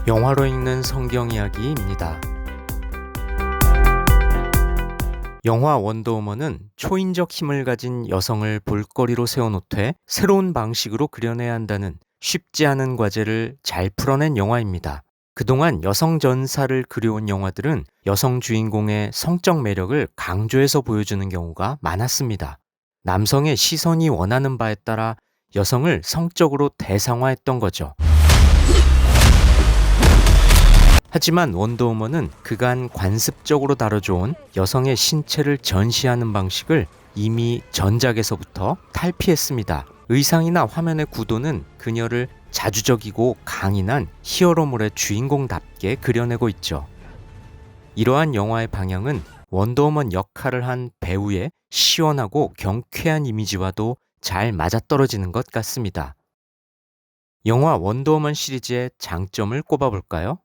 영화로 읽는 성경 이야기입니다. 영화 원더우먼은 초인적 힘을 가진 여성을 볼거리로 세워놓되 새로운 방식으로 그려내야 한다는 쉽지 않은 과제를 잘 풀어낸 영화입니다. 그동안 여성 전사를 그려온 영화들은 여성 주인공의 성적 매력을 강조해서 보여주는 경우가 많았습니다. 남성의 시선이 원하는 바에 따라 여성을 성적으로 대상화했던 거죠. 하지만 원더우먼은 그간 관습적으로 다뤄져온 여성의 신체를 전시하는 방식을 이미 전작에서부터 탈피했습니다. 의상이나 화면의 구도는 그녀를 자주적이고 강인한 히어로물의 주인공답게 그려내고 있죠. 이러한 영화의 방향은 원더우먼 역할을 한 배우의 시원하고 경쾌한 이미지와도 잘 맞아떨어지는 것 같습니다. 영화 원더우먼 시리즈의 장점을 꼽아볼까요?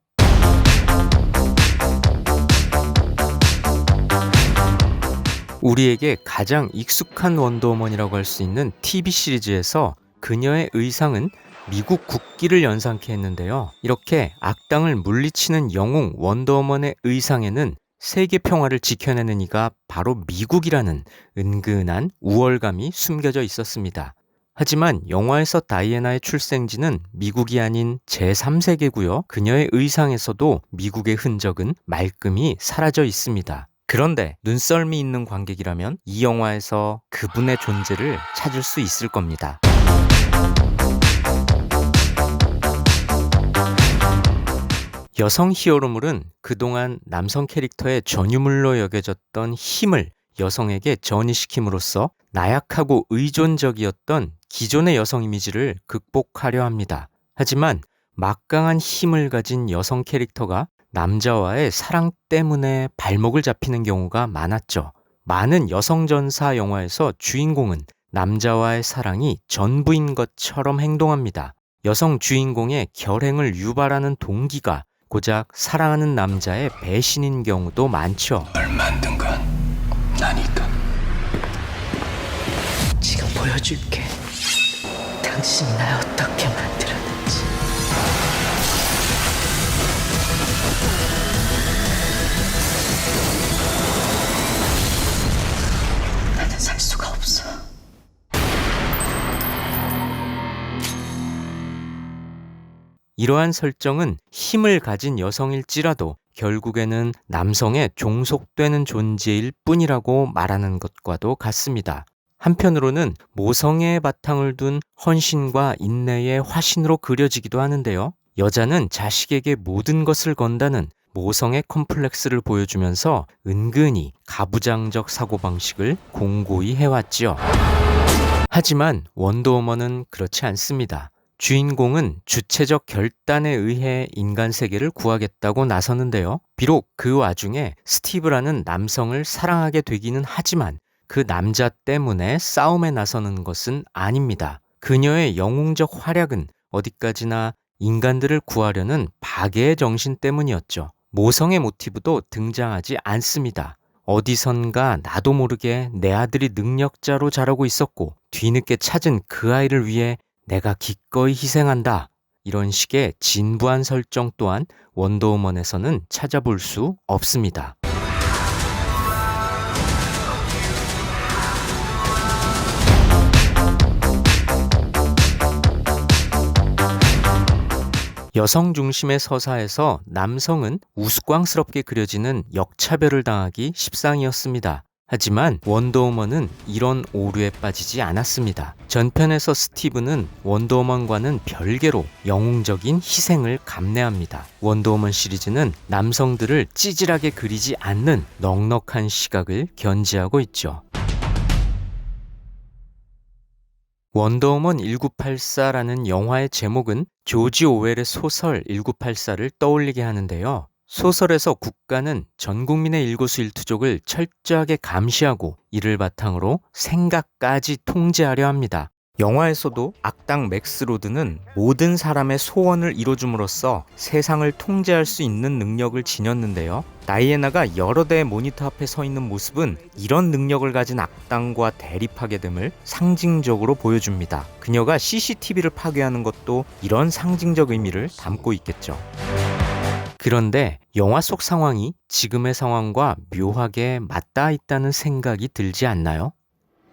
우리에게 가장 익숙한 원더우먼이라고 할 수 있는 TV 시리즈에서 그녀의 의상은 미국 국기를 연상케 했는데요. 이렇게 악당을 물리치는 영웅 원더우먼의 의상에는 세계 평화를 지켜내는 이가 바로 미국이라는 은근한 우월감이 숨겨져 있었습니다. 하지만 영화에서 다이애나의 출생지는 미국이 아닌 제3세계고요. 그녀의 의상에서도 미국의 흔적은 말끔히 사라져 있습니다. 그런데 눈썰미 있는 관객이라면 이 영화에서 그분의 존재를 찾을 수 있을 겁니다. 여성 히어로물은 그동안 남성 캐릭터의 전유물로 여겨졌던 힘을 여성에게 전이시킴으로써 나약하고 의존적이었던 기존의 여성 이미지를 극복하려 합니다. 하지만 막강한 힘을 가진 여성 캐릭터가 남자와의 사랑 때문에 발목을 잡히는 경우가 많았죠. 많은 여성 전사 영화에서 주인공은 남자와의 사랑이 전부인 것처럼 행동합니다. 여성 주인공의 결행을 유발하는 동기가 고작 사랑하는 남자의 배신인 경우도 많죠. 널 만든 건 나니까. 지금 보여줄게. 당신이 날 어떻게 만들었는지. 나는 살 수가 없어. 이러한 설정은 힘을 가진 여성일지라도 결국에는 남성의 종속되는 존재일 뿐이라고 말하는 것과도 같습니다. 한편으로는 모성애의 바탕을 둔 헌신과 인내의 화신으로 그려지기도 하는데요. 여자는 자식에게 모든 것을 건다는 모성의 컴플렉스를 보여주면서 은근히 가부장적 사고방식을 공고히 해왔죠. 하지만 원더우먼은 그렇지 않습니다. 주인공은 주체적 결단에 의해 인간 세계를 구하겠다고 나서는데요. 비록 그 와중에 스티브라는 남성을 사랑하게 되기는 하지만 그 남자 때문에 싸움에 나서는 것은 아닙니다. 그녀의 영웅적 활약은 어디까지나 인간들을 구하려는 박애의 정신 때문이었죠. 모성의 모티브도 등장하지 않습니다. 어디선가 나도 모르게 내 아들이 능력자로 자라고 있었고 뒤늦게 찾은 그 아이를 위해 내가 기꺼이 희생한다. 이런 식의 진부한 설정 또한 원더우먼에서는 찾아볼 수 없습니다. 여성 중심의 서사에서 남성은 우스꽝스럽게 그려지는 역차별을 당하기 십상이었습니다. 하지만 원더우먼은 이런 오류에 빠지지 않았습니다. 전편에서 스티브는 원더우먼과는 별개로 영웅적인 희생을 감내합니다. 원더우먼 시리즈는 남성들을 찌질하게 그리지 않는 넉넉한 시각을 견지하고 있죠. 원더우먼 1984라는 영화의 제목은 조지 오웰의 소설 1984를 떠올리게 하는데요. 소설에서 국가는 전 국민의 일거수일투족을 철저하게 감시하고 이를 바탕으로 생각까지 통제하려 합니다. 영화에서도 악당 맥스 로드는 모든 사람의 소원을 이뤄줌으로써 세상을 통제할 수 있는 능력을 지녔는데요. 다이애나가 여러 대의 모니터 앞에 서 있는 모습은 이런 능력을 가진 악당과 대립하게 됨을 상징적으로 보여줍니다. 그녀가 CCTV를 파괴하는 것도 이런 상징적 의미를 담고 있겠죠. 그런데 영화 속 상황이 지금의 상황과 묘하게 맞닿아 있다는 생각이 들지 않나요?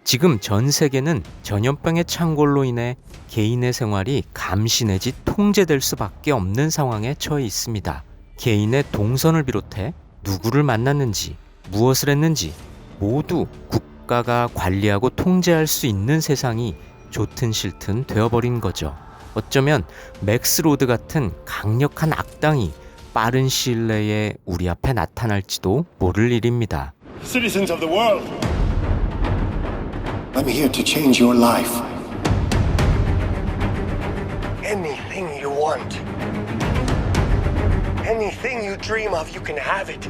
지금 전 세계는 전염병의 창궐로 인해 개인의 생활이 감시 내지 통제될 수밖에 없는 상황에 처해 있습니다. 개인의 동선을 비롯해 누구를 만났는지, 무엇을 했는지 모두 국가가 관리하고 통제할 수 있는 세상이 좋든 싫든 되어버린 거죠. 어쩌면 맥스로드 같은 강력한 악당이 빠른 시일 내에 우리 앞에 나타날지도 모를 일입니다. Citizens of the world, I'm here to change your life. anything you want, anything you dream of, you can have it.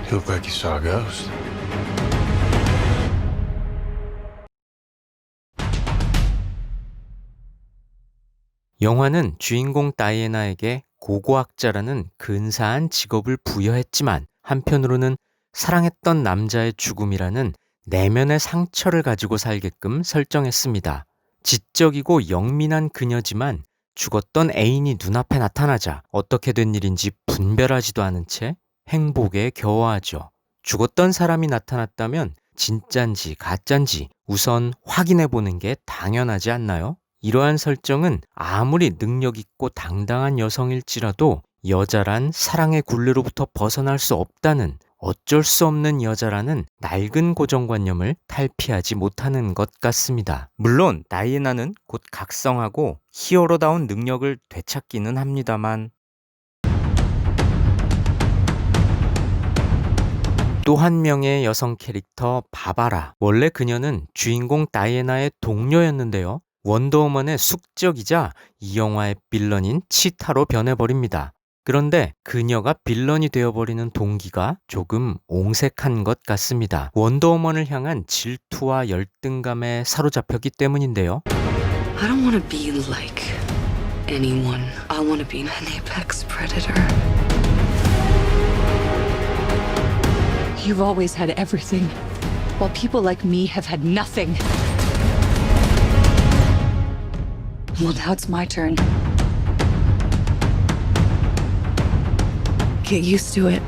You look like you saw a ghost. 영화는 주인공 다이애나에게 고고학자라는 근사한 직업을 부여했지만 한편으로는 사랑했던 남자의 죽음이라는 내면의 상처를 가지고 살게끔 설정했습니다. 지적이고 영민한 그녀지만 죽었던 애인이 눈앞에 나타나자 어떻게 된 일인지 분별하지도 않은 채 행복에 겨워하죠. 죽었던 사람이 나타났다면 진짠지 가짠지 우선 확인해보는 게 당연하지 않나요? 이러한 설정은 아무리 능력있고 당당한 여성일지라도 여자란 사랑의 굴레로부터 벗어날 수 없다는 어쩔 수 없는 여자라는 낡은 고정관념을 탈피하지 못하는 것 같습니다. 물론 다이애나는 곧 각성하고 히어로다운 능력을 되찾기는 합니다만 또 한 명의 여성 캐릭터 바바라. 원래 그녀는 주인공 다이애나의 동료였는데요. 원더우먼의 숙적이자 이 영화의 빌런인 치타로 변해버립니다. 그런데 그녀가 빌런이 되어버리는 동기가 조금 옹색한 것 같습니다. 원더우먼을 향한 질투와 열등감에 사로잡혔기 때문인데요. I don't want to be like anyone. I want to be an apex predator. You've always had everything, while people like me have had nothing. Well, now it's my turn. Get used to it.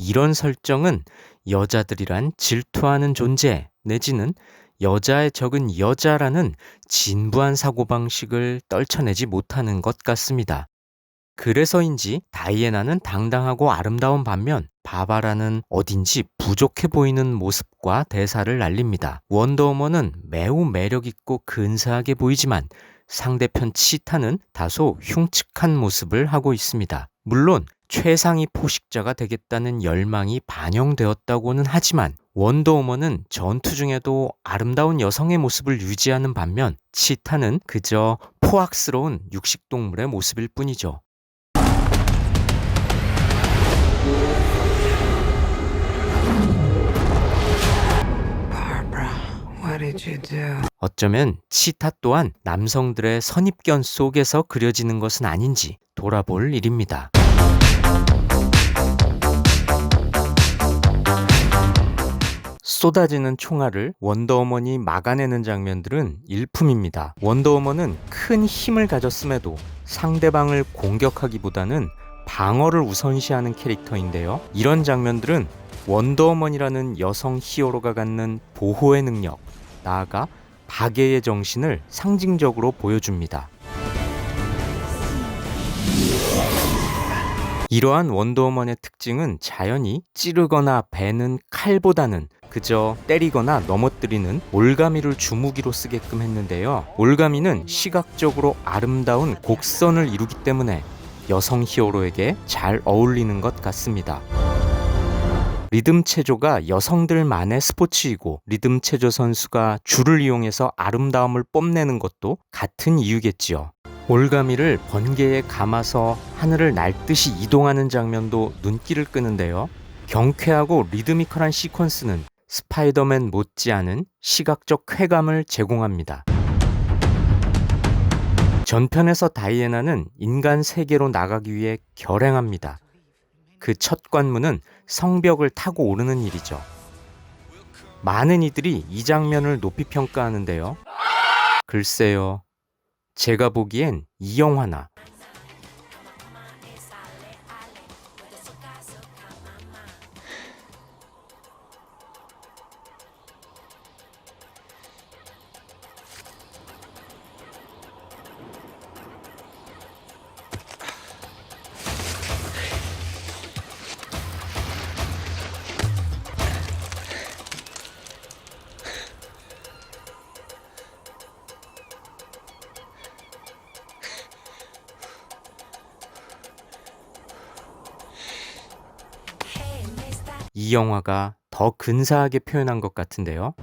이런 설정은 여자들이란 질투하는 존재 내지는 여자의 적은 여자라는 진부한 사고방식을 떨쳐내지 못하는 것 같습니다. 그래서인지 다이애나는 당당하고 아름다운 반면 바바라는 어딘지 부족해 보이는 모습과 대사를 날립니다. 원더우먼은 매우 매력있고 근사하게 보이지만 상대편 치타는 다소 흉측한 모습을 하고 있습니다. 물론 최상위 포식자가 되겠다는 열망이 반영되었다고는 하지만 원더우먼은 전투 중에도 아름다운 여성의 모습을 유지하는 반면 치타는 그저 포악스러운 육식동물의 모습일 뿐이죠. What did you do? 어쩌면 치타 또한 남성들의 선입견 속에서 그려지는 것은 아닌지 돌아볼 일입니다. 쏟아지는 총알을 원더우먼이 막아내는 장면들은 일품입니다. 원더우먼은 큰 힘을 가졌음에도 상대방을 공격하기보다는 방어를 우선시하는 캐릭터인데요. 이런 장면들은 원더우먼이라는 여성 히어로가 갖는 보호의 능력, 나아가 박애의 정신을 상징적으로 보여줍니다. 이러한 원더우먼의 특징은 자연히 찌르거나 베는 칼보다는 그저 때리거나 넘어뜨리는 올가미를 주무기로 쓰게끔 했는데요. 올가미는 시각적으로 아름다운 곡선을 이루기 때문에 여성 히어로에게 잘 어울리는 것 같습니다. 리듬 체조가 여성들만의 스포츠이고 리듬 체조 선수가 줄을 이용해서 아름다움을 뽐내는 것도 같은 이유겠지요. 올가미를 번개에 감아서 하늘을 날듯이 이동하는 장면도 눈길을 끄는데요. 경쾌하고 리드미컬한 시퀀스는 스파이더맨 못지않은 시각적 쾌감을 제공합니다. 전편에서 다이애나는 인간 세계로 나가기 위해 결행합니다. 그 첫 관문은 성벽을 타고 오르는 일이죠. 많은 이들이 이 장면을 높이 평가하는데요. 글쎄요. 제가 보기엔 이 영화나 이 영화가 더 근사하게 표현한 것 같은데요.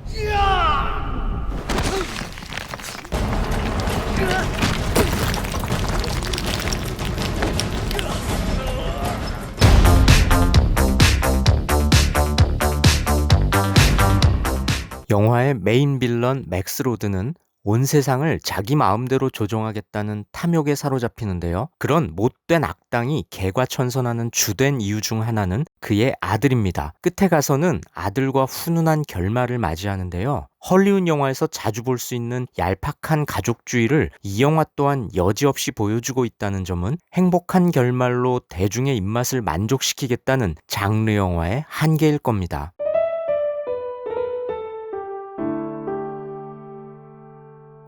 영화의 메인 빌런 맥스 로드는 온 세상을 자기 마음대로 조종하겠다는 탐욕에 사로잡히는데요. 그런 못된 악당이 개과천선하는 주된 이유 중 하나는 그의 아들입니다. 끝에 가서는 아들과 훈훈한 결말을 맞이하는데요. 헐리우드 영화에서 자주 볼 수 있는 얄팍한 가족주의를 이 영화 또한 여지없이 보여주고 있다는 점은 행복한 결말로 대중의 입맛을 만족시키겠다는 장르 영화의 한계일 겁니다.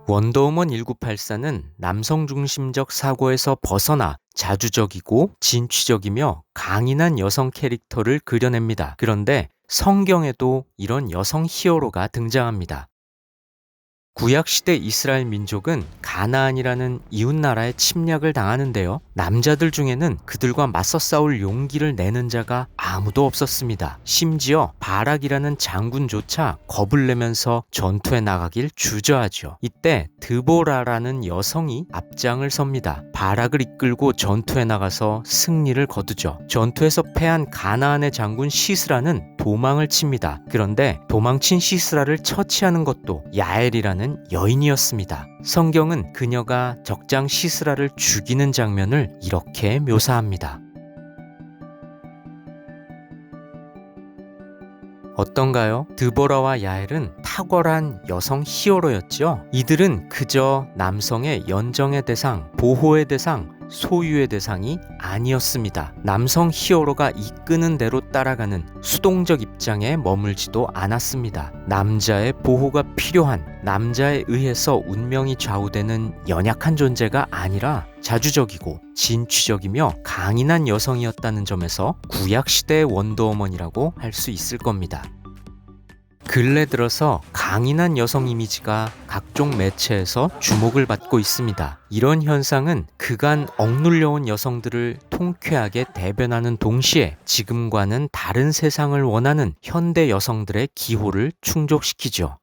원더우먼 1984는 남성 중심적 사고에서 벗어나 자주적이고 진취적이며 강인한 여성 캐릭터를 그려냅니다. 그런데 성경에도 이런 여성 히어로가 등장합니다. 구약시대 이스라엘 민족은 가나안이라는 이웃나라의 침략을 당하는데요. 남자들 중에는 그들과 맞서 싸울 용기를 내는 자가 아무도 없었습니다. 심지어 바락이라는 장군조차 겁을 내면서 전투에 나가길 주저하죠. 이때 드보라라는 여성이 앞장을 섭니다. 바락을 이끌고 전투에 나가서 승리를 거두죠. 전투에서 패한 가나안의 장군 시스라는 도망을 칩니다. 그런데 도망친 시스라를 처치하는 것도 야엘이라는 여인이었습니다. 성경은 그녀가 적장 시스라를 죽이는 장면을 이렇게 묘사합니다. 어떤가요? 드보라와 야엘은 탁월한 여성 히어로였죠. 이들은 그저 남성의 연정의 대상, 보호의 대상, 소유의 대상이 아니었습니다. 남성 히어로가 이끄는 대로 따라가는 수동적 입장에 머물지도 않았습니다. 남자의 보호가 필요한, 남자에 의해서 운명이 좌우되는 연약한 존재가 아니라 자주적이고 진취적이며 강인한 여성이었다는 점에서 구약시대의 원더우먼이라고 할 수 있을 겁니다. 근래 들어서 강인한 여성 이미지가 각종 매체에서 주목을 받고 있습니다. 이런 현상은 그간 억눌려온 여성들을 통쾌하게 대변하는 동시에 지금과는 다른 세상을 원하는 현대 여성들의 기호를 충족시키죠.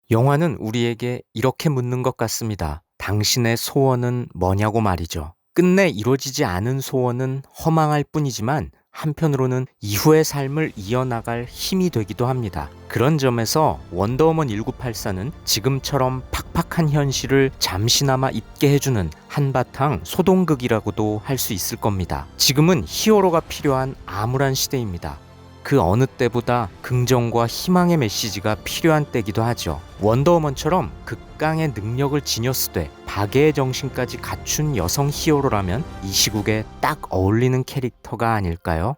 영화는 우리에게 이렇게 묻는 것 같습니다. 당신의 소원은 뭐냐고 말이죠. 끝내 이루어지지 않은 소원은 허망할 뿐이지만 한편으로는 이후의 삶을 이어나갈 힘이 되기도 합니다. 그런 점에서 원더우먼 1984는 지금처럼 팍팍한 현실을 잠시나마 잊게 해주는 한바탕 소동극이라고도 할 수 있을 겁니다. 지금은 히어로가 필요한 암울한 시대입니다. 그 어느 때보다 긍정과 희망의 메시지가 필요한 때기도 하죠. 원더우먼처럼 극강의 능력을 지녔으되 박애의 정신까지 갖춘 여성 히어로라면 이 시국에 딱 어울리는 캐릭터가 아닐까요?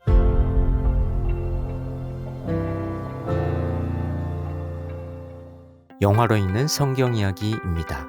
영화로 있는 성경 이야기입니다.